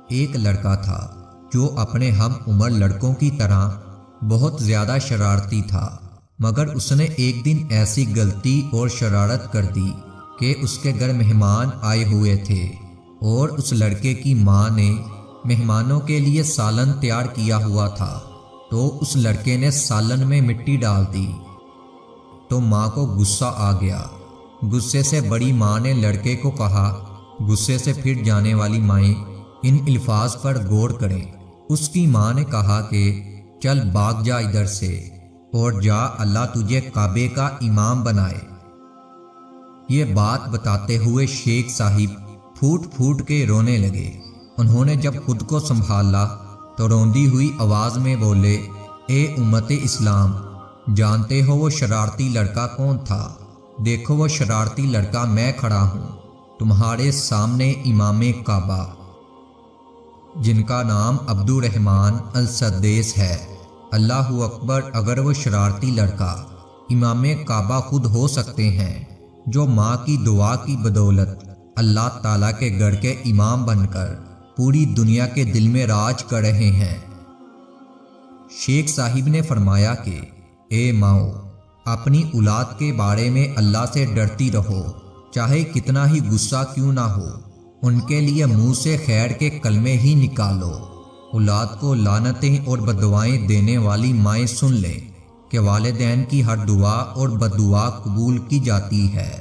ایک لڑکا تھا جو اپنے ہم عمر لڑکوں کی طرح بہت زیادہ شرارتی تھا، مگر اس نے ایک دن ایسی غلطی اور شرارت کر دی کہ اس کے گھر مہمان آئے ہوئے تھے اور اس لڑکے کی ماں نے مہمانوں کے لیے سالن تیار کیا ہوا تھا، تو اس لڑکے نے سالن میں مٹی ڈال دی تو ماں کو غصہ آ گیا۔ غصے سے بڑی ماں نے لڑکے کو کہا، غصے سے پھر جانے والی مائیں ان الفاظ پر غور کریں۔ اس کی ماں نے کہا کہ چل بھاگ جا ادھر سے اور جا، اللہ تجھے کعبے کا امام بنائے۔ یہ بات بتاتے ہوئے شیخ صاحب پھوٹ پھوٹ کے رونے لگے۔ انہوں نے جب خود کو سنبھالا تو روندی ہوئی آواز میں بولے، اے امت اسلام، جانتے ہو وہ شرارتی لڑکا کون تھا؟ دیکھو وہ شرارتی لڑکا میں کھڑا ہوں تمہارے سامنے، امام کعبہ، جن کا نام عبد الرحمن السدیس ہے۔ اللہ اکبر! اگر وہ شرارتی لڑکا امام کعبہ خود ہو سکتے ہیں، جو ماں کی دعا کی بدولت اللہ تعالیٰ کے گھر کے امام بن کر پوری دنیا کے دل میں راج کر رہے ہیں۔ شیخ صاحب نے فرمایا کہ اے ماؤں، اپنی اولاد کے بارے میں اللہ سے ڈرتی رہو، چاہے کتنا ہی غصہ کیوں نہ ہو، ان کے لیے منہ سے خیر کے کلمے ہی نکالو۔ اولاد کو لعنتیں اور بددعائیں دینے والی مائیں سن لیں کہ والدین کی ہر دعا اور بددعا قبول کی جاتی ہے۔